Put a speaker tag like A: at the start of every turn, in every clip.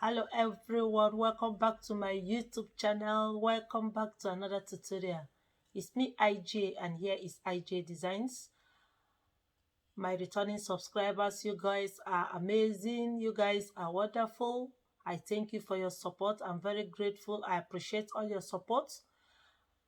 A: Hello everyone, welcome back to my YouTube channel. Welcome back to another tutorial. It's me IJ and here is IJ Designs. My returning subscribers, you guys are amazing. You guys are wonderful. I thank you for your support. I'm very grateful. I appreciate all your support.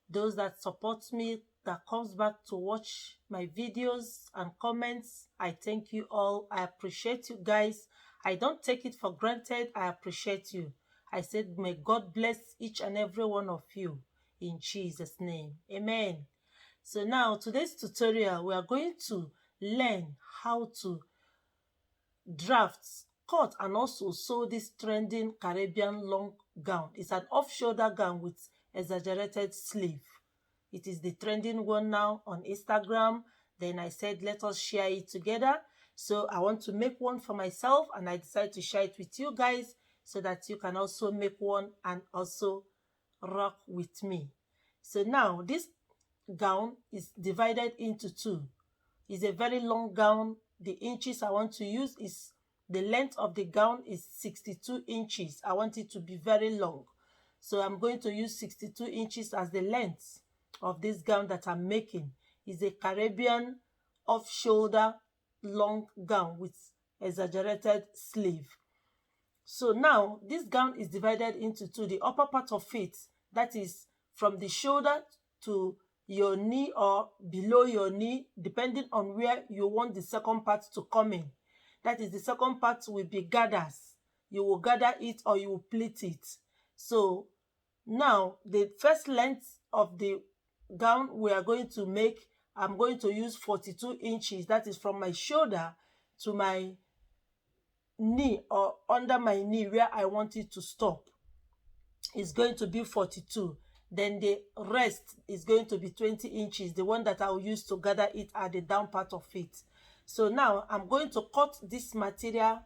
A: Those that support me, that comes back to watch my videos and comments, I thank you all. I appreciate you guys. I don't take it for granted. I appreciate you. I said, may God bless each and every one of you in Jesus' name. Amen. So now, today's tutorial, we are going to learn how to draft, cut, and also sew this trending Caribbean long gown. It's an off-shoulder gown with exaggerated sleeve. It is the trending one now on Instagram. Then I said, let us share it together. So I want to make one for myself and I decided to share it with you guys so that you can also make one and also rock with me. So now this gown is divided into two. It's a very long gown. The inches I want to use is, the length of the gown is 62 inches. I want it to be very long. So I'm going to use 62 inches as the length of this gown that I'm making. It's a Caribbean off-shoulder long gown with exaggerated sleeve. So now this gown is divided into two. The upper part of it, that is from the shoulder to your knee or below your knee, depending on where you want the second part to come in. That is, the second part will be gathers. You will gather it or you will pleat it. So now the first length of the gown we are going to make, I'm going to use 42 inches. That is from my shoulder to my knee or under my knee where I want it to stop. It's going to be 42. Then the rest is going to be 20 inches, the one that I will use to gather it at the down part of it. So now I'm going to cut this material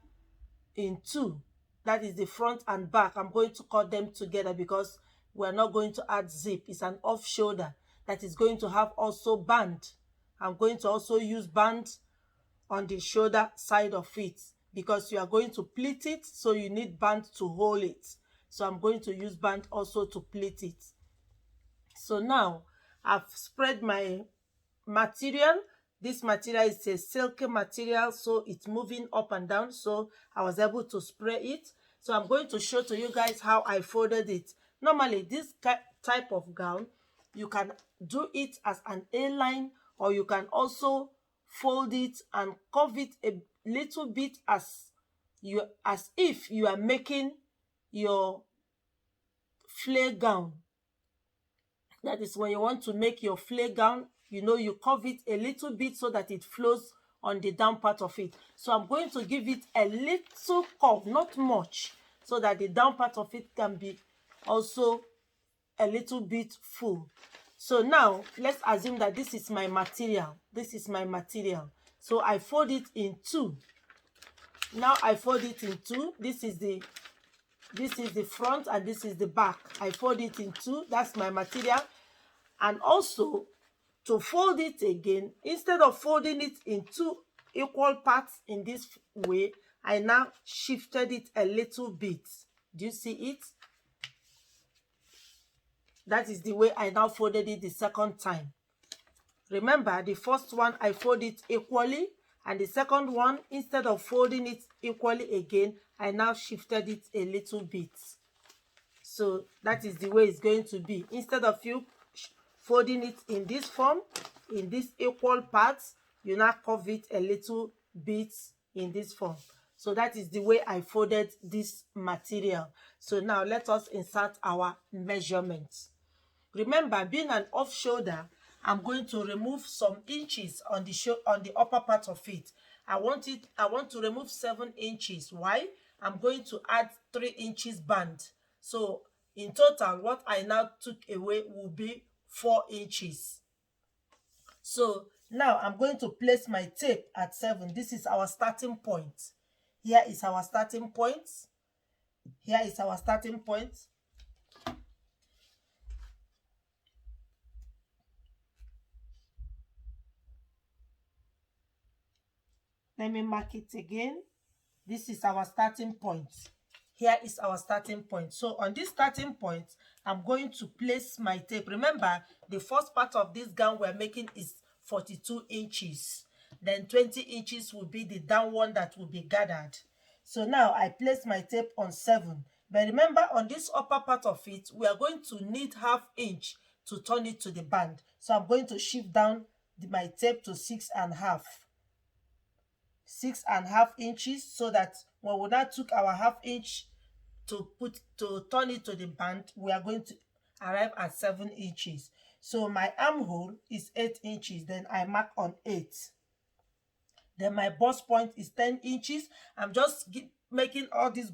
A: in two. That is the front and back. I'm going to cut them together because we're not going to add zip. It's an off shoulder that is going to have also band. I'm going to also use band on the shoulder side of it because you are going to pleat it, so you need band to hold it. So I'm going to use band also to pleat it. So now I've spread my material. This material is a silky material, so it's moving up and down, so I was able to spray it. So I'm going to show to you guys how I folded it. Normally this type of gown, you can do it as an A-line, or you can also fold it and curve it a little bit as if you are making your flare gown. That is, when you want to make your flare gown, you know, you curve it a little bit so that it flows on the down part of it. So I'm going to give it a little curve, not much, so that the down part of it can be also a little bit full. So now let's assume that this is my material. This is my material. So I fold it in two. Now I fold it in two. This is the front and this is the back. I fold it in two. That's my material. And also, to fold it again, instead of folding it in two equal parts in this way, I now shifted it a little bit. Do you see it? That is the way I now folded it the second time. Remember, the first one I fold it equally, and the second one, instead of folding it equally again, I now shifted it a little bit. So that is the way it's going to be. Instead of you folding it in this form, in this equal parts, you now curve it a little bit in this form. So that is the way I folded this material. So now let us insert our measurements. Remember, being an off shoulder, I'm going to remove some inches on the upper part of it. I want to remove 7 inches. Why? I'm going to add 3 inches band. So in total, what I now took away will be 4 inches. So now I'm going to place my tape at 7. This is our starting point. Here is our starting point. Here is our starting point. Let me mark it again. This is our starting point. here is our starting point. So on this starting point, I'm going to place my tape. Remember, the first part of this gown we're making is 42 inches. Then 20 inches will be the down one that will be gathered. So now I place my tape on 7. But remember, on this upper part of it, we are going to need ½ inch to turn it to the band. So I'm going to shift down my tape to 6.5. 6.5 inches, so that when we now took our ½ inch to turn it to the band, we are going to arrive at 7 inches. So my armhole is 8 inches. Then I mark on 8. Then my bust point is 10 inches. I'm just making all these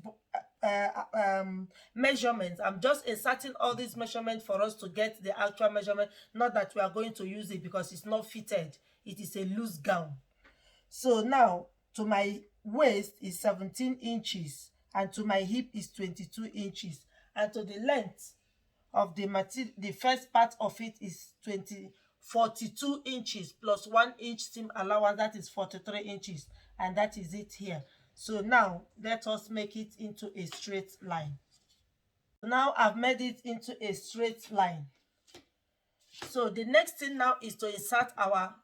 A: measurements. I'm just inserting all these measurements for us to get the actual measurement. Not that we are going to use it because it's not fitted. It is a loose gown. So now to my waist is 17 inches and to my hip is 22 inches. And to the length of the material, the first part of it is 42 inches plus 1 inch seam allowance, that is 43 inches, and that is it here. So now let us make it into a straight line. Now I've made it into a straight line. So the next thing now is to insert our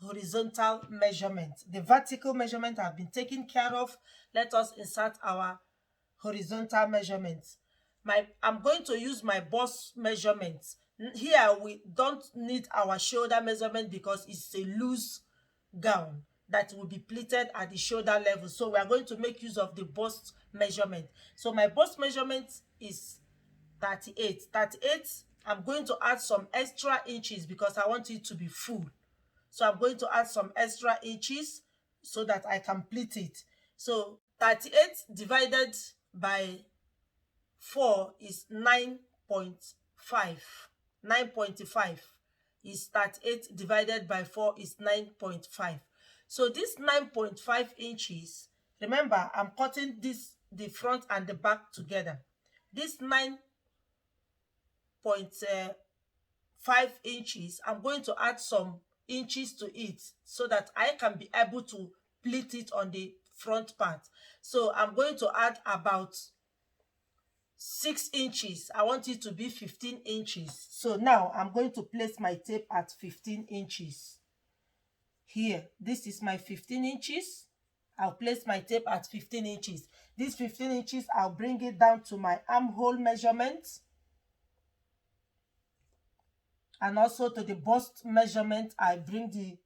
A: horizontal measurement. The vertical measurement have been taken care of. Let us insert our horizontal measurements. I'm going to use my bust measurement. Here we don't need our shoulder measurement because it's a loose gown that will be pleated at the shoulder level. So we are going to make use of the bust measurement. So my bust measurement is 38. I'm going to add some extra inches because I want it to be full. So I'm going to add some extra inches so that I can pleat it. So 38 divided by 4 is 9.5. 9.5 is 38 divided by 4 is 9.5. So this 9.5 inches, remember I'm cutting the front and the back together. This 9.5 inches, I'm going to add some inches to it so that I can be able to pleat it on the front part. So I'm going to add about 6 inches. I want it to be 15 inches. So now I'm going to place my tape at 15 inches. Here, this is my 15 inches. I'll place my tape at 15 inches. This 15 inches, I'll bring it down to my armhole measurement. And also to the bust measurement, I bring the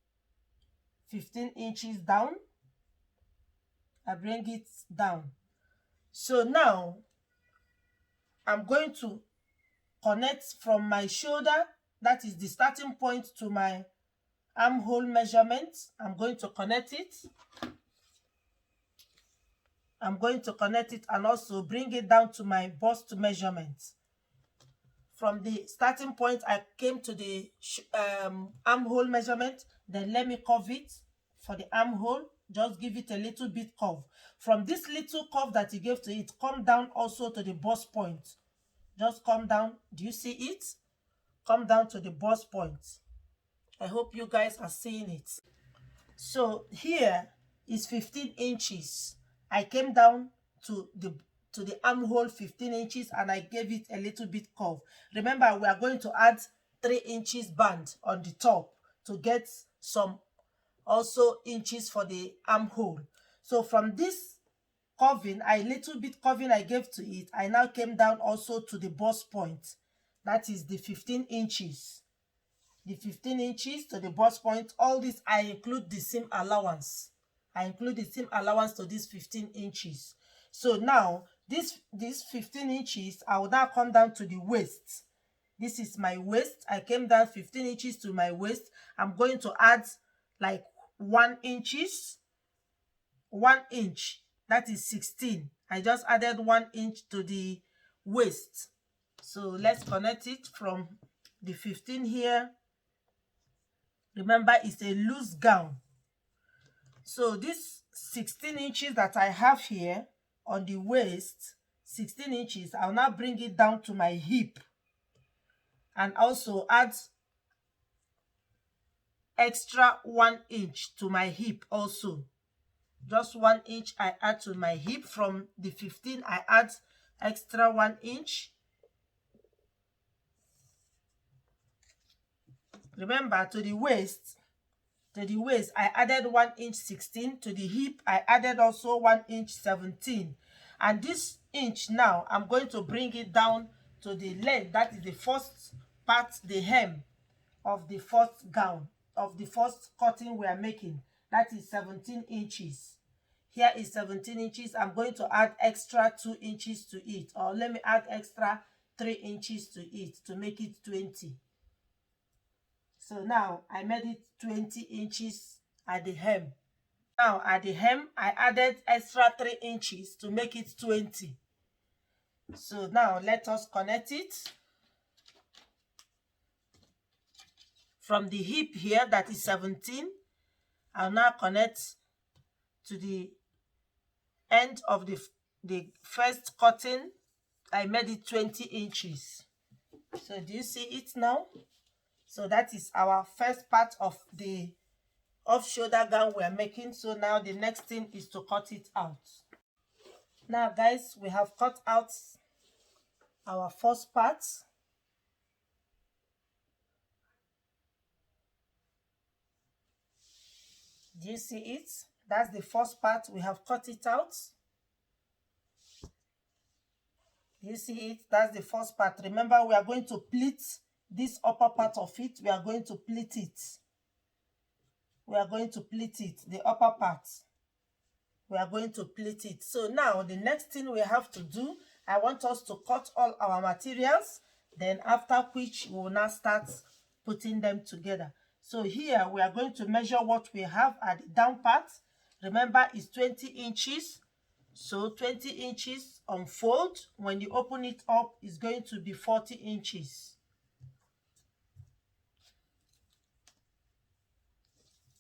A: 15 inches down. I bring it down. So now, I'm going to connect from my shoulder, that is the starting point, to my armhole measurement. I'm going to connect it. I'm going to connect it and also bring it down to my bust measurement. From the starting point, I came to the armhole measurement. Then let me curve it for the armhole. Just give it a little bit curve. From this little curve that you gave to it, come down also to the bust point. Just come down. Do you see it? Come down to the bust point. I hope you guys are seeing it. So here is 15 inches. I came down to the armhole 15 inches and I gave it a little bit curve. Remember, we are going to add 3 inches band on the top to get some also inches for the armhole. So from this curving, little bit curving I gave to it, I now came down also to the bust point. That is the 15 inches. The 15 inches to the bust point. All this, I include the seam allowance. I include the seam allowance to this 15 inches. So now, this 15 inches, I will now come down to the waist. This is my waist. I came down 15 inches to my waist. I'm going to add like 1 inch. That is 16. I just added 1 inch to the waist. So let's connect it from the 15 here. Remember, it's a loose gown. So this 16 inches that I have here on the waist, 16 inches, I'll now bring it down to my hip and also add extra 1 inch to my hip also. just 1 inch I add to my hip. From the 15 I add extra 1 inch. Remember, to the waist I added 1 inch 16. To the hip I added also 1 inch 17. And this inch now I'm going to bring it down to the length, that is the first part, the hem of the first gown, of the first cutting we are making. That is 17 inches. Here is 17 inches. I'm going to add extra 2 inches to it, or let me add extra 3 inches to it to make it 20. So now I made it 20 inches at the hem. Now at the hem I added extra 3 inches to make it 20. So now let us connect it. From the hip here, that is 17, I'll now connect to the end of the first cutting. I made it 20 inches. So do you see it now? So that is our first part of the off-shoulder gown we are making. So now the next thing is to cut it out. Now guys, we have cut out our first part. Do you see it? That's the first part. We have cut it out. Do you see it? That's the first part. Remember, we are going to pleat this upper part of it. We are going to pleat it. We are going to pleat it, the upper part. We are going to pleat it. So now the next thing we have to do, I want us to cut all our materials. Then after which we will now start putting them together. So here we are going to measure what we have at the down part. Remember, it's 20 inches. So 20 inches unfold. When you open it up, it's going to be 40 inches.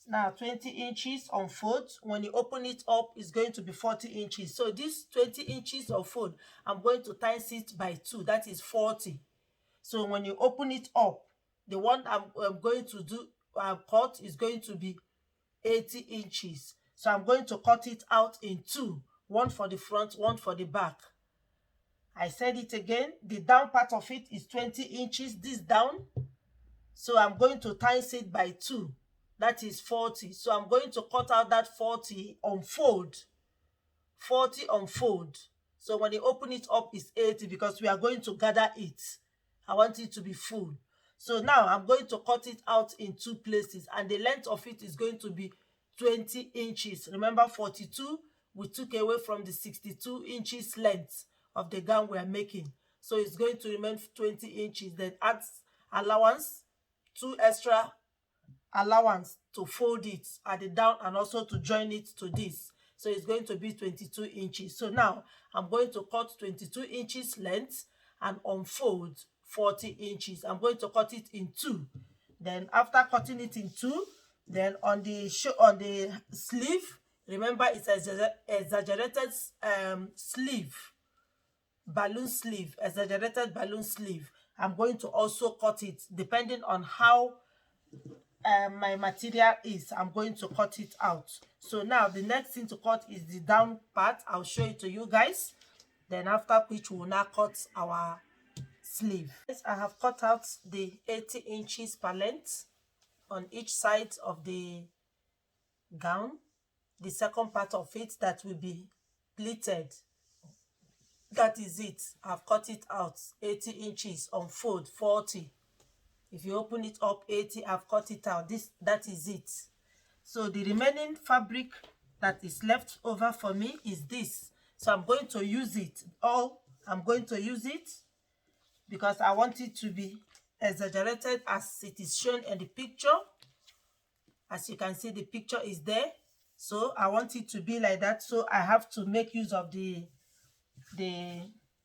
A: Now 20 inches unfold. When you open it up, it's going to be 40 inches. So this 20 inches unfold, I'm going to times it by 2. That is 40. So when you open it up, the one I'm going to do cut is going to be 80 inches. So I'm going to cut it out in 2. One for the front, one for the back. I said it again. The down part of it is 20 inches. This down. So I'm going to times it by 2. That is 40. So I'm going to cut out that 40 unfold. 40 unfold. So when you open it up, it's 80 because we are going to gather it. I want it to be full. So now I'm going to cut it out in 2 places, and the length of it is going to be 20 inches. Remember, 42 we took away from the 62 inches length of the gown we are making. So it's going to remain 20 inches. Then add allowance, 2 extra allowance to fold it at the down and also to join it to this. So it's going to be 22 inches. So now I'm going to cut 22 inches length and unfold 40 inches. I'm going to cut it in 2. Then after cutting it in 2, then on the sleeve, remember it's exaggerated sleeve, balloon sleeve, exaggerated balloon sleeve. I'm going to also cut it depending on how my material is. I'm going to cut it out. So now the next thing to cut is the down part. I'll show it to you guys. Then after which we will now cut our sleeve. I have cut out the 80 inches per length on each side of the gown. The second part of it that will be pleated, that is it. I've cut it out 80 inches unfold 40. If you open it up 80, I've cut it out. That is it. So the remaining fabric that is left over for me is this. So I'm going to use it all. I'm going to use it because I want it to be exaggerated as it is shown in the picture. As you can see, the picture is there. So I want it to be like that. So I have to make use of the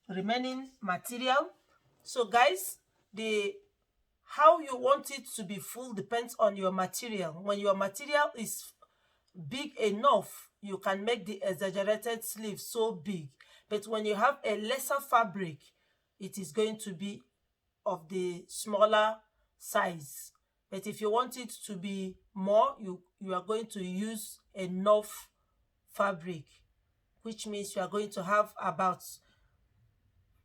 A: remaining material. So guys, how you want it to be full depends on your material. When your material is big enough, you can make the exaggerated sleeve so big. But when you have a lesser fabric, it is going to be of the smaller size. But if you want it to be more, you are going to use enough fabric, which means you are going to have about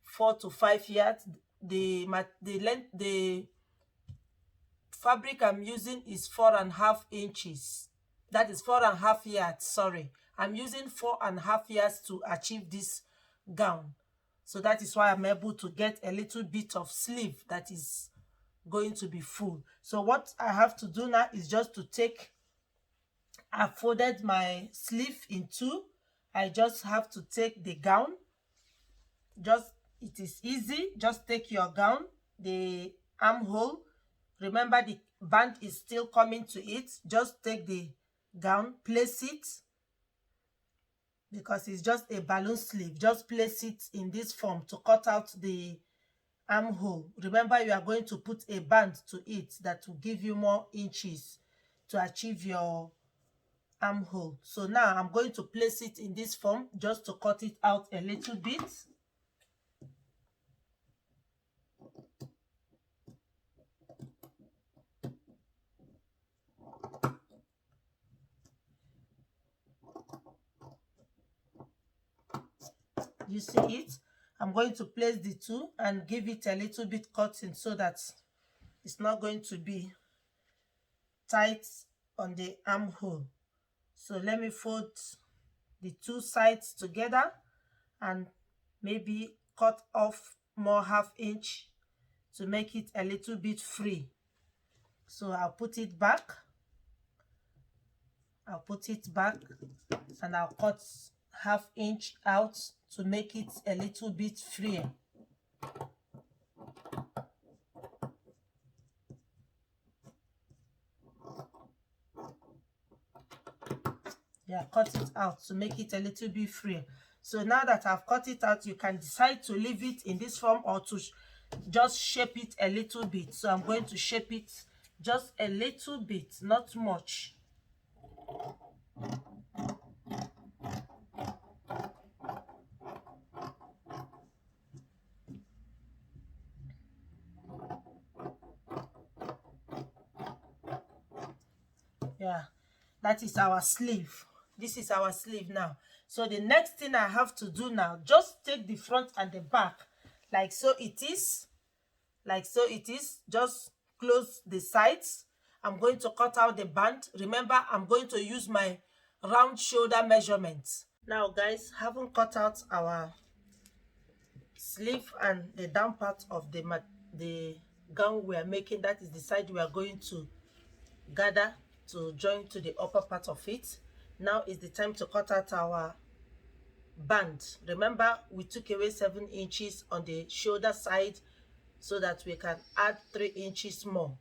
A: 4 to 5 yards. The fabric I'm using is 4.5 inches. That is 4.5 yards. Sorry, I'm using 4.5 yards to achieve this gown. So that is why I'm able to get a little bit of sleeve that is going to be full. So what I have to do now is just to take, I folded my sleeve in two. I just have to take the gown. It is easy. Just take your gown, the armhole. Remember, the band is still coming to it. Just take the gown, place it, because it's just a balloon sleeve. Just place it in this form to cut out the armhole. Remember, you are going to put a band to it that will give you more inches to achieve your armhole. So now I'm going to place it in this form just to cut it out a little bit. You see it? I'm going to place the two and give it a little bit cutting so that it's not going to be tight on the armhole. So let me fold the two sides together and maybe cut off more 1/2 inch to make it a little bit free. So I'll put it back. And I'll cut 1/2 inch out to make it a little bit freer. Yeah, cut it out to make it a little bit freer. So now that I've cut it out, you can decide to leave it in this form or to just shape it a little bit. So I'm going to shape it just a little bit, not much. Yeah, that is our sleeve. This is our sleeve now. So the next thing I have to do now, just take the front and the back like so it is. Just close the sides. I'm going to cut out the band. Remember, I'm going to use my round shoulder measurements. Now guys, having cut out our sleeve and the down part of the gown we are making, that is the side we are going to gather to join to the upper part of it. Now is the time to cut out our band. Remember, we took away 7 inches on the shoulder side so that we can add 3 inches more.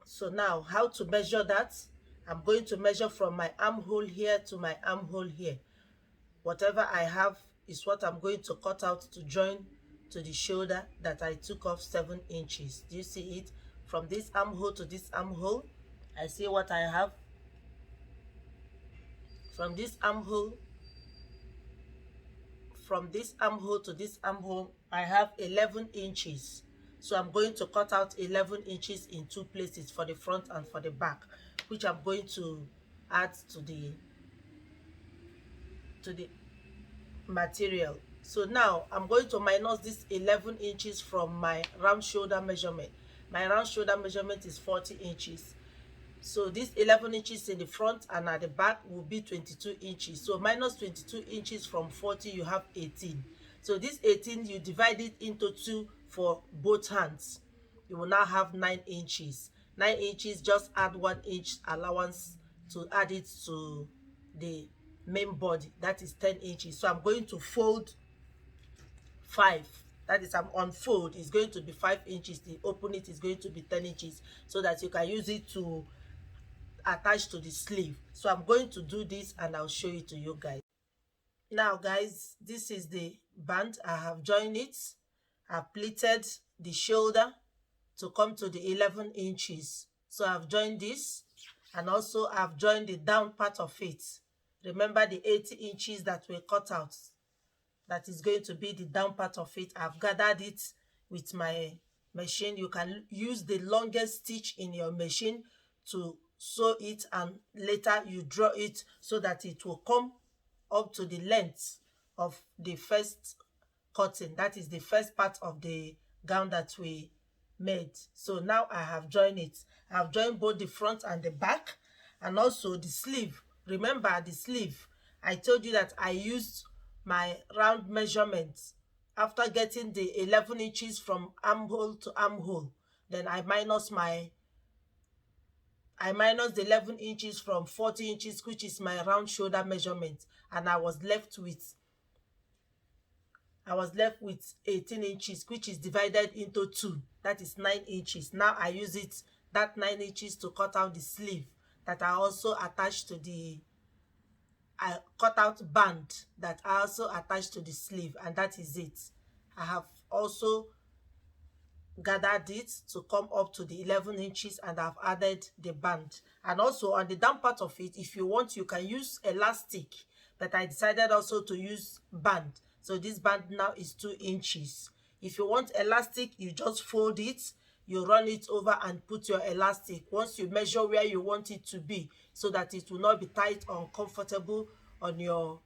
A: So now, how to measure that? I'm going to measure from my armhole here to my armhole here. Whatever I have is what I'm going to cut out to join to the shoulder that I took off 7 inches. Do you see it? From this armhole to this armhole, I see what I have. From this armhole to this armhole, I have 11 inches. So I'm going to cut out 11 inches in 2 places, for the front and for the back, which I'm going to add to the material. So now I'm going to minus this 11 inches from my round shoulder measurement. My round shoulder measurement is 40 inches. So this 11 inches in the front and at the back will be 22 inches. So minus 22 inches from 40, you have 18. So this 18, you divide it into 2 for both hands. You will now have 9 inches. 9 inches, just add 1 inch allowance to add it to the main body. That is 10 inches. So I'm going to fold 5. That is, I'm unfold is going to be 5 inches. The open it is going to be 10 inches so that you can use it to attach to the sleeve. So I'm going to do this and I'll show it to you guys. Now guys, this is the band. I have joined it. I've pleated the shoulder to come to the 11 inches. So I've joined this, and also I've joined the down part of it. Remember the 80 inches that were cut out? That is going to be the down part of it. I've gathered it with my machine. You can use the longest stitch in your machine to sew it and later you draw it so that it will come up to the length of the first cutting. That is the first part of the gown that we made. So now I have joined it. I have joined both the front and the back, and also the sleeve. Remember the sleeve, I told you that I used my round measurements after getting the 11 inches from armhole to armhole. Then I minus the 11 inches from 40 inches, which is my round shoulder measurement, and I was left with 18 inches, which is divided into 2. That is 9 inches. Now I use that 9 inches to cut out the sleeve that I also attached to the cut out band that I also attached to the sleeve, and that is it. I have also gathered it to come up to the 11 inches, and I've added the band. And also on the down part of it, if you want, you can use elastic, but I decided also to use band. So this band now is 2 inches. If you want elastic, you just fold it, you run it over and put your elastic once you measure where you want it to be, so that it will not be tight or uncomfortable on your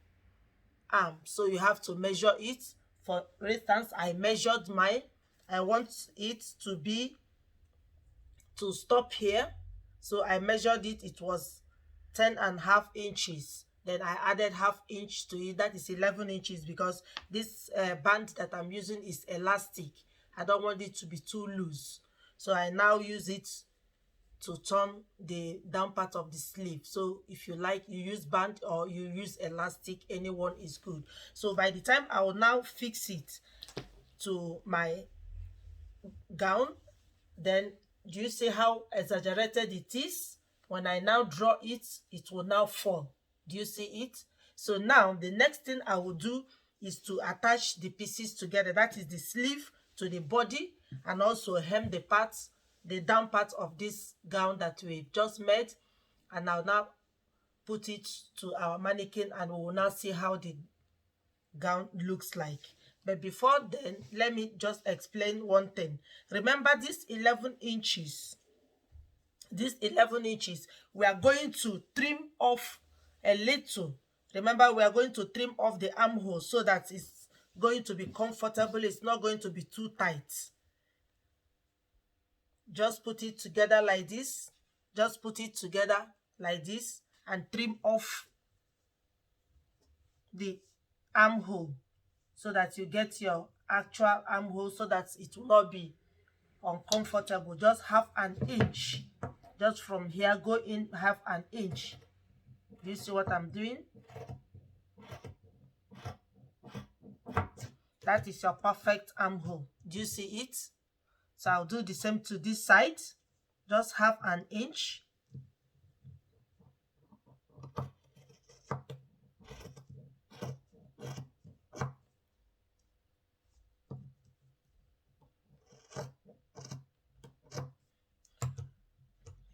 A: arm. So you have to measure it. For instance, I measured mine. I want it to stop here, so I measured it. It was 10.5 inches. Then I added half inch to it. That is 11 inches, because this band that I'm using is elastic. I don't want it to be too loose, so I now use it to turn the down part of the sleeve. So if you like, you use band or you use elastic, anyone is good. So by the time I will now fix it to my gown, then do you see how exaggerated it is? When I now draw it, it will now fall. Do you see it? So now the next thing I will do is to attach the pieces together. That is the sleeve to the body, and also hem the down part of this gown that we just made. And I'll now put it to our mannequin, and we will now see how the gown looks like. But before then, let me just explain one thing. Remember this 11 inches, we are going to trim off a little. Remember, we are going to trim off the armhole so that it's going to be comfortable. It's not going to be too tight. Just put it together like this. Just put it together like this and trim off the armhole so that you get your actual armhole, so that it will not be uncomfortable. Just half an inch. Just from here, go in half an inch. Do you see what I'm doing? That is your perfect armhole. Do you see it? So I'll do the same to this side. Just half an inch.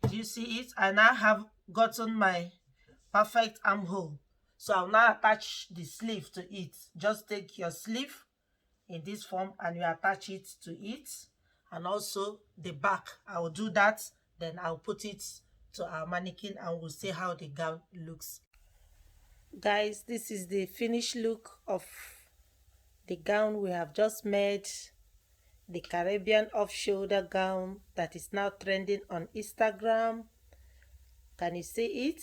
A: Do you see it? I now have gotten my perfect armhole. So I'll now attach the sleeve to it. Just take your sleeve in this form and you attach it to it. And also the back, I will do that. Then I'll put it to our mannequin and we'll see how the gown looks. Guys, this is the finished look of the gown we have just made. The Caribbean off-shoulder gown that is now trending on Instagram. Can you see it?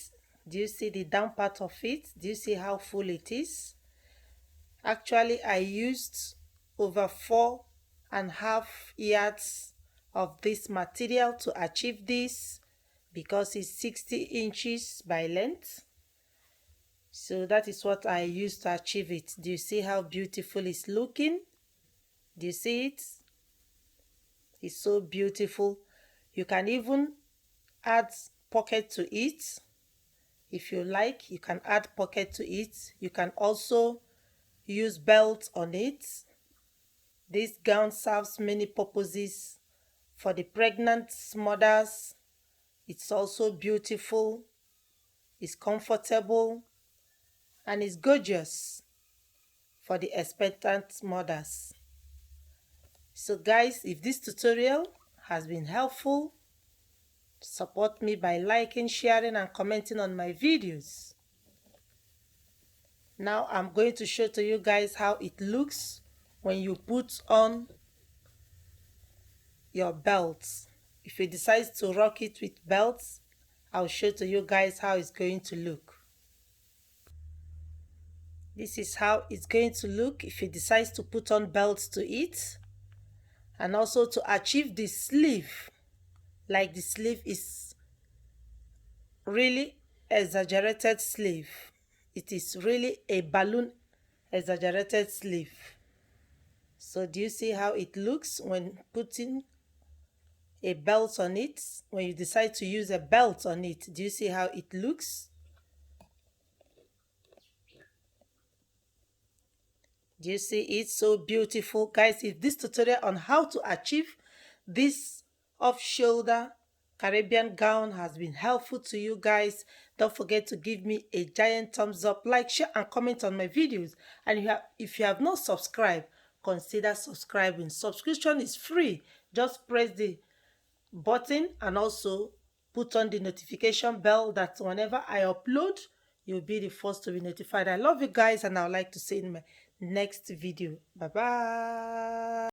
A: Do you see the down part of it? Do you see how full it is? Actually, I used over 4.5 yards of this material to achieve this, because it's 60 inches by length. So that is what I used to achieve it. Do you see how beautiful it's looking? Do you see it? It's so beautiful. You can even add pocket to it. If you like, you can add pocket to it. You can also use belt on it. This gown serves many purposes. For the pregnant mothers, it's also beautiful, it's comfortable, and it's gorgeous for the expectant mothers. So guys, if this tutorial has been helpful, Support me by liking, sharing, and commenting on my videos. Now I'm going to show to you guys how it looks when you put on your belts. If you decide to rock it with belts, I'll show to you guys how it's going to look. This is how it's going to look if you decide to put on belts to it. And also to achieve the sleeve, like the sleeve is really exaggerated sleeve. It is really a balloon exaggerated sleeve. So do you see how it looks when putting a belt on it? When you decide to use a belt on it, do you see how it looks? Do you see it? So beautiful, guys. If this tutorial on how to achieve this off-shoulder Caribbean gown has been helpful to you guys, don't forget to give me a giant thumbs up, like, share, and comment on my videos. And if you have not subscribed, consider subscribing. Subscription is free. Just press the button and also put on the notification bell that whenever I upload, you'll be the first to be notified. I love you guys, and I would like to see you in my next video. Bye bye.